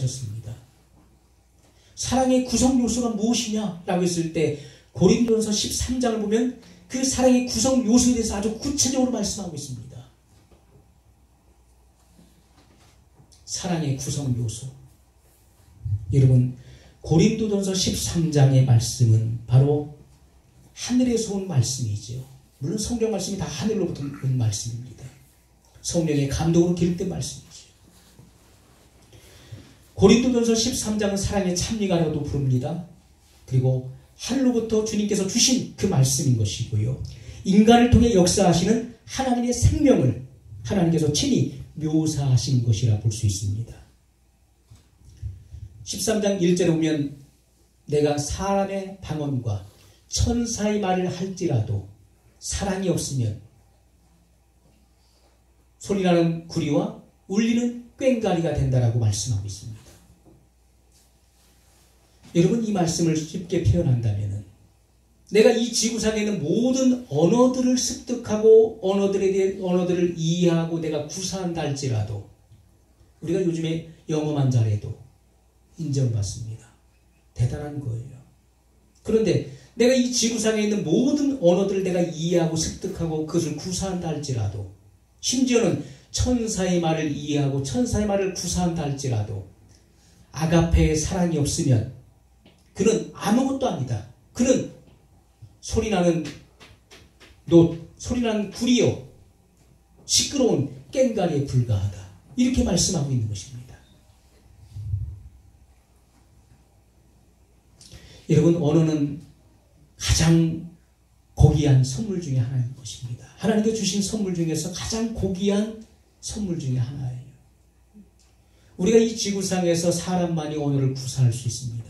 하셨습니다. 사랑의 구성 요소가 무엇이냐라고 했을 때 고린도전서 13장을 보면 그 사랑의 구성 요소에 대해서 아주 구체적으로 말씀하고 있습니다. 사랑의 구성 요소. 여러분, 고린도전서 13장의 말씀은 바로 하늘에서 온 말씀이죠. 물론 성경 말씀이 다 하늘로부터 온 말씀입니다. 성령의 감동으로 기록된 말씀이죠. 고린도전서 13장은 사랑의 찬미가라고도 부릅니다. 그리고 하늘로부터 주님께서 주신 그 말씀인 것이고요. 인간을 통해 역사하시는 하나님의 생명을 하나님께서 친히 묘사하신 것이라 볼 수 있습니다. 13장 1절에 보면 내가 사람의 방언과 천사의 말을 할지라도 사랑이 없으면 소리나는 구리와 울리는 꽹과리가 된다라고 말씀하고 있습니다. 여러분, 이 말씀을 쉽게 표현한다면 내가 이 지구상에 있는 모든 언어들을 습득하고 언어들을 이해하고 내가 구사한다 할지라도 우리가 요즘에 영어만 잘해도 인정받습니다. 대단한 거예요. 그런데 내가 이 지구상에 있는 모든 언어들을 내가 이해하고 습득하고 그것을 구사한다 할지라도 심지어는 천사의 말을 이해하고 천사의 말을 구사한다 할지라도 아가페의 사랑이 없으면 그는 아무것도 아니다. 그는 소리나는 구리요 시끄러운 꽹과리에 불과하다. 이렇게 말씀하고 있는 것입니다. 여러분, 언어는 가장 고귀한 선물 중에 하나인 것입니다. 하나님께 주신 선물 중에서 가장 고귀한 선물 중에 하나예요. 우리가 이 지구상에서 사람만이 언어를 구사할 수 있습니다.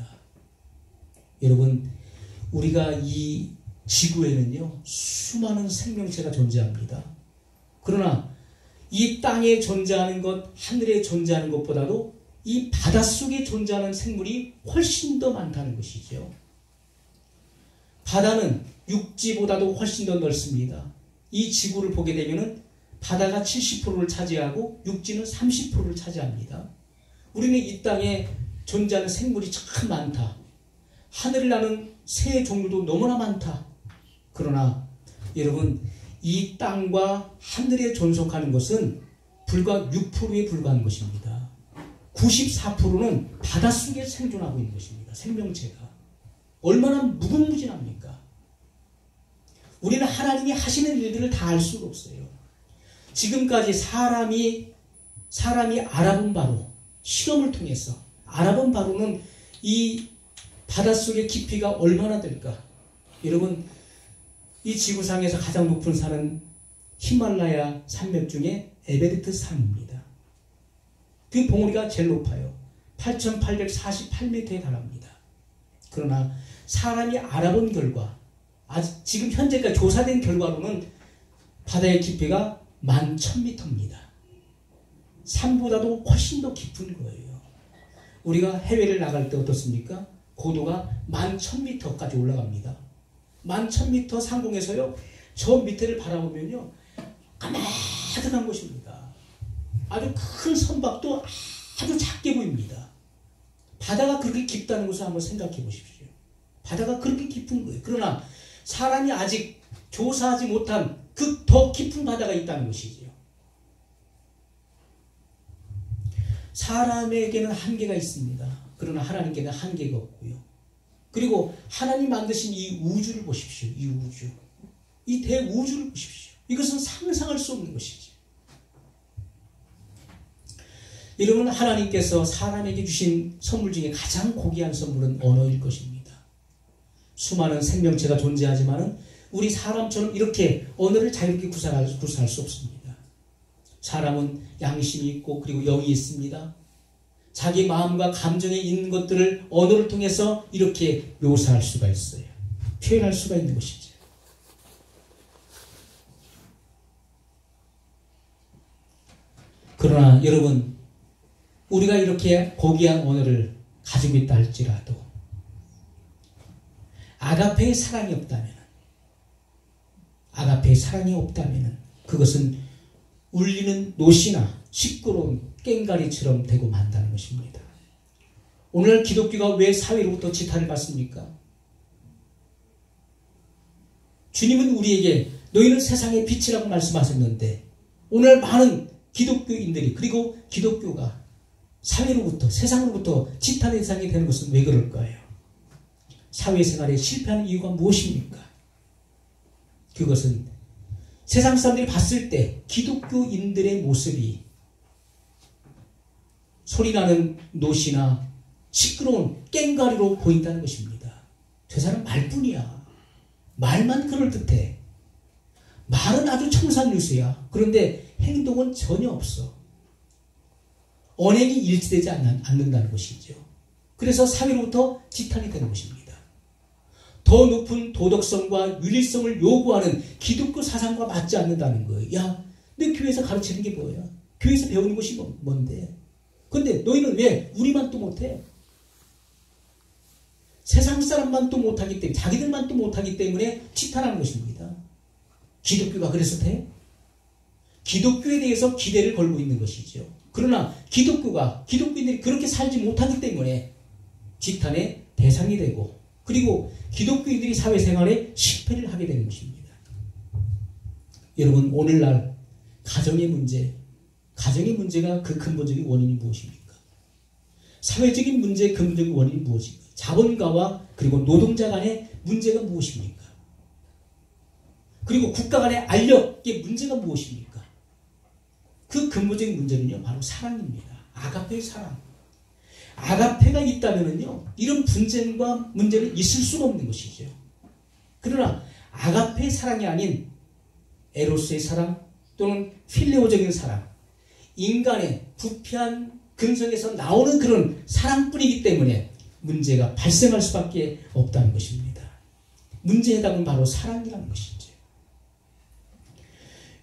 여러분, 우리가 이 지구에는요 수많은 생명체가 존재합니다. 그러나 이 땅에 존재하는 것, 하늘에 존재하는 것보다도 이 바닷속에 존재하는 생물이 훨씬 더 많다는 것이죠. 바다는 육지보다도 훨씬 더 넓습니다. 이 지구를 보게 되면 바다가 70%를 차지하고 육지는 30%를 차지합니다. 우리는 이 땅에 존재하는 생물이 참 많다. 하늘을 나는 새 종류도 너무나 많다. 그러나 여러분, 이 땅과 하늘에 존속하는 것은 불과 6%에 불과한 것입니다. 94%는 바닷속에 생존하고 있는 것입니다. 생명체가. 얼마나 무궁무진합니까? 우리는 하나님이 하시는 일들을 다 알 수가 없어요. 지금까지 사람이 알아본 바로, 실험을 통해서 알아본 바로는 이 바닷속의 깊이가 얼마나 될까? 여러분, 이 지구상에서 가장 높은 산은 히말라야 산맥 중에 에베레스트 산입니다. 그 봉우리가 제일 높아요. 8,848m에 달합니다. 그러나 사람이 알아본 결과, 지금 현재까지 조사된 결과로는 바다의 깊이가 11,000m입니다. 산보다도 훨씬 더 깊은 거예요. 우리가 해외를 나갈 때 어떻습니까? 고도가 11,000m까지 올라갑니다. 11,000m 상공에서요, 저 밑에를 바라보면요, 까마득한 곳입니다. 아주 큰 선박도 아주 작게 보입니다. 바다가 그렇게 깊다는 것을 한번 생각해 보십시오. 바다가 그렇게 깊은 거예요. 그러나 사람이 아직 조사하지 못한 그 더 깊은 바다가 있다는 것이지요. 사람에게는 한계가 있습니다. 그러나 하나님께는 한계가 없고요. 그리고 하나님 만드신 이 우주를 보십시오. 이 우주. 이 대우주를 보십시오. 이것은 상상할 수 없는 것이지. 여러분, 하나님께서 사람에게 주신 선물 중에 가장 고귀한 선물은 언어일 것입니다. 수많은 생명체가 존재하지만 우리 사람처럼 이렇게 언어를 자유롭게 구사할 수 없습니다. 사람은 양심이 있고 그리고 영이 있습니다. 자기 마음과 감정에 있는 것들을 언어를 통해서 이렇게 묘사할 수가 있어요. 표현할 수가 있는 것이죠. 그러나 여러분, 우리가 이렇게 고귀한 언어를 가지고 있다 할지라도 아가페의 사랑이 없다면 그것은 울리는 노시나 시끄러운 꽹과리처럼 되고 만다는 것입니다. 오늘날 기독교가 왜 사회로부터 지탄을 받습니까? 주님은 우리에게 너희는 세상의 빛이라고 말씀하셨는데 오늘 많은 기독교인들이 그리고 기독교가 사회로부터 세상으로부터 지탄의 대상이 되는 것은 왜 그럴까요? 사회생활에 실패하는 이유가 무엇입니까? 그것은 세상 사람들이 봤을 때 기독교인들의 모습이 소리나는 노시나 시끄러운 깽가리로 보인다는 것입니다. 저 사람 말뿐이야. 말만 그럴듯해. 말은 아주 청산유수야. 그런데 행동은 전혀 없어. 언행이 일치되지 않는다는 것이죠. 그래서 사회로부터 지탄이 되는 것입니다. 더 높은 도덕성과 윤리성을 요구하는 기독교 사상과 맞지 않는다는 거예요. 야, 내 교회에서 가르치는 게 뭐야? 교회에서 배우는 것이 뭔데? 근데 너희는 왜 우리만 또 못해? 세상 사람만 또 못하기 때문에 자기들만 또 못하기 때문에 지탄하는 것입니다. 기독교가 그래서 돼? 기독교에 대해서 기대를 걸고 있는 것이죠. 그러나 기독교인들이 그렇게 살지 못하기 때문에 지탄의 대상이 되고 그리고 기독교인들이 사회생활에 실패를 하게 되는 것입니다. 여러분 오늘날 가정의 문제가 그 근본적인 원인이 무엇입니까? 사회적인 문제의 근본적인 원인이 무엇입니까? 자본가와 그리고 노동자 간의 문제가 무엇입니까? 그리고 국가 간의 알력의 문제가 무엇입니까? 그 근본적인 문제는요 바로 사랑입니다. 아가페의 사랑. 아가페가 있다면은요 이런 분쟁과 문제는 있을 수가 없는 것이죠. 그러나 아가페의 사랑이 아닌 에로스의 사랑 또는 필레오적인 사랑, 인간의 부패한 근성에서 나오는 그런 사랑뿐이기 때문에 문제가 발생할 수밖에 없다는 것입니다. 문제의 해답은 바로 사랑이라는 것이죠.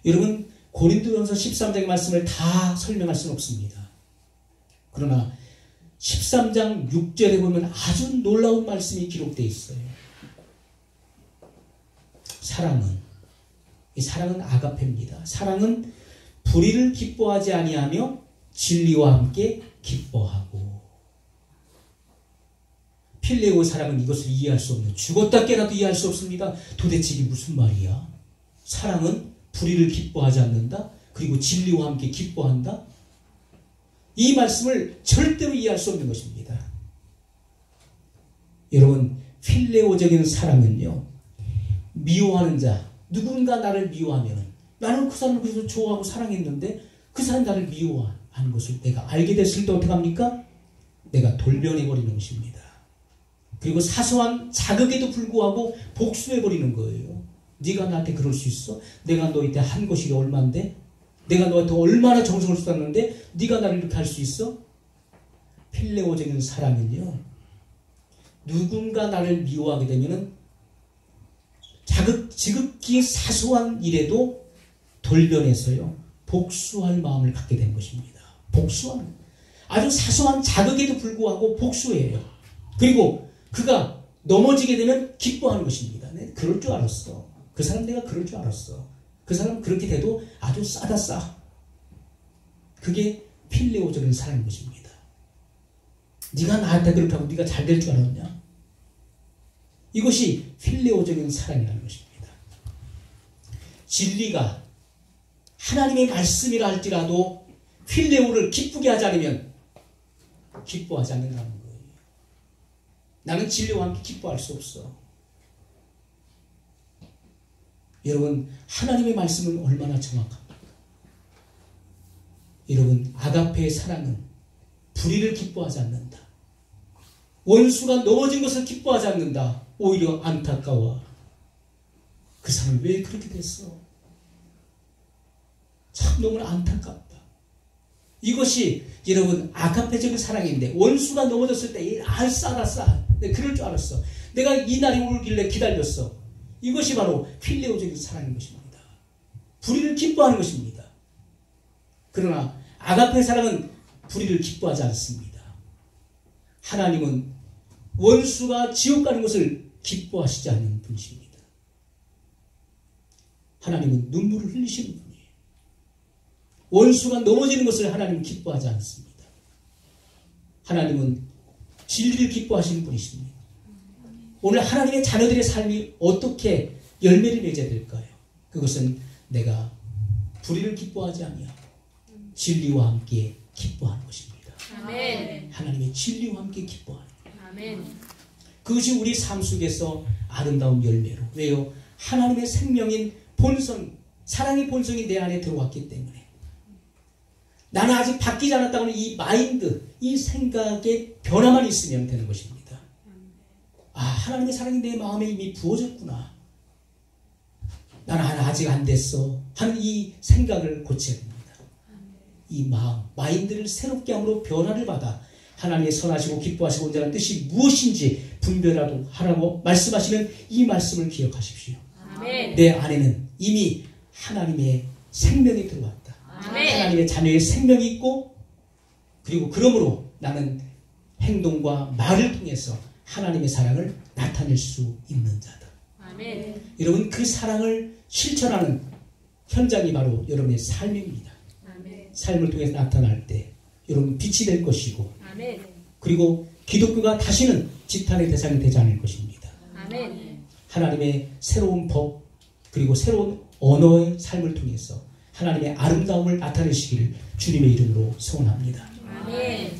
여러분 고린도전서 13장의 말씀을 다 설명할 수는 없습니다. 그러나 13장 6절에 보면 아주 놀라운 말씀이 기록되어 있어요. 사랑은 아가페입니다. 사랑은 불의를 기뻐하지 아니하며 진리와 함께 기뻐하고. 필레오의 사랑은 이것을 이해할 수 없는, 죽었다 깨나도 이해할 수 없습니다. 도대체 이게 무슨 말이야? 사랑은 불의를 기뻐하지 않는다. 그리고 진리와 함께 기뻐한다. 이 말씀을 절대로 이해할 수 없는 것입니다. 여러분, 필레오적인 사랑은요, 미워하는 자, 누군가 나를 미워하면 나는 그 사람을 그래서 좋아하고 사랑했는데 그 사람이 나를 미워하는 것을 내가 알게 됐을 때 어떻게 합니까? 내가 돌변해버리는 것입니다. 그리고 사소한 자극에도 불구하고 복수해버리는 거예요. 네가 나한테 그럴 수 있어? 내가 너한테 한 것이 얼마인데? 내가 너한테 얼마나 정성을 쏟았는데 네가 나를 이렇게 할 수 있어? 필레오적인 사랑은요, 누군가 나를 미워하게 되면은 지극히 사소한 일에도 돌변해서요 복수할 마음을 갖게 된 것입니다. 복수하는, 아주 사소한 자극에도 불구하고 복수해요. 그리고 그가 넘어지게 되면 기뻐하는 것입니다. 내가 그럴 줄 알았어. 그 사람 내가 그럴 줄 알았어. 그 사람 그렇게 돼도 아주 싸다 싸. 그게 필레오적인 사랑인 것입니다. 네가 나한테 그렇게 하고 네가 잘 될 줄 알았냐? 이것이 필레오적인 사랑이라는 것입니다. 진리가 하나님의 말씀이라 할지라도 필레오를 기쁘게 하지 않으면 기뻐하지 않는다는 거예요. 나는 진리와 함께 기뻐할 수 없어. 여러분, 하나님의 말씀은 얼마나 정확합니까? 여러분, 아가페의 사랑은 불의를 기뻐하지 않는다. 원수가 넘어진 것을 기뻐하지 않는다. 오히려 안타까워. 그 사람이 왜 그렇게 됐어? 참 너무 안타깝다. 이것이 여러분 아가페적인 사랑인데, 원수가 넘어졌을 때 싸다 싸. 내가 그럴 줄 알았어. 내가 이 날이 오길래 기다렸어. 이것이 바로 필레오적인 사랑인 것입니다. 불의를 기뻐하는 것입니다. 그러나 아가페의 사랑은 불의를 기뻐하지 않습니다. 하나님은 원수가 지옥 가는 것을 기뻐하시지 않는 분이십니다. 하나님은 눈물을 흘리시는 분이에요. 원수가 넘어지는 것을 하나님은 기뻐하지 않습니다. 하나님은 진리를 기뻐하시는 분이십니다. 오늘 하나님의 자녀들의 삶이 어떻게 열매를 맺어야 될까요? 그것은 내가 불의를 기뻐하지 아니하고 진리와 함께 기뻐하는 것입니다. 아멘. 하나님의 진리와 함께 기뻐하는 것. 아멘. 그것이 우리 삶 속에서 아름다운 열매로. 왜요? 하나님의 생명인 본성, 사랑의 본성이 내 안에 들어왔기 때문에 나는 아직 바뀌지 않았다고는 이 마인드, 이 생각의 변화만 있으면 되는 것입니다. 아, 하나님의 사랑이 내 마음에 이미 부어졌구나. 나는 아직 안 됐어 하는 이 생각을 고쳐야 됩니다. 이 마음, 마인드를 새롭게 함으로 변화를 받아 하나님의 선하시고 기뻐하시고 온전한 뜻이 무엇인지 분별하도록 하라고 말씀하시는 이 말씀을 기억하십시오. 아멘. 내 안에는 이미 하나님의 생명이 들어왔다. 아멘. 하나님의 자녀의 생명이 있고, 그리고 그러므로 나는 행동과 말을 통해서 하나님의 사랑을 나타낼 수 있는 자다. 아멘. 여러분, 그 사랑을 실천하는 현장이 바로 여러분의 삶입니다. 아멘. 삶을 통해서 나타날 때 여러분 빛이 될 것이고, 아멘. 그리고 기독교가 다시는 지탄의 대상이 되지 않을 것입니다. 아멘. 하나님의 새로운 법, 그리고 새로운 언어의 삶을 통해서 하나님의 아름다움을 나타내시기를 주님의 이름으로 소원합니다. 아멘.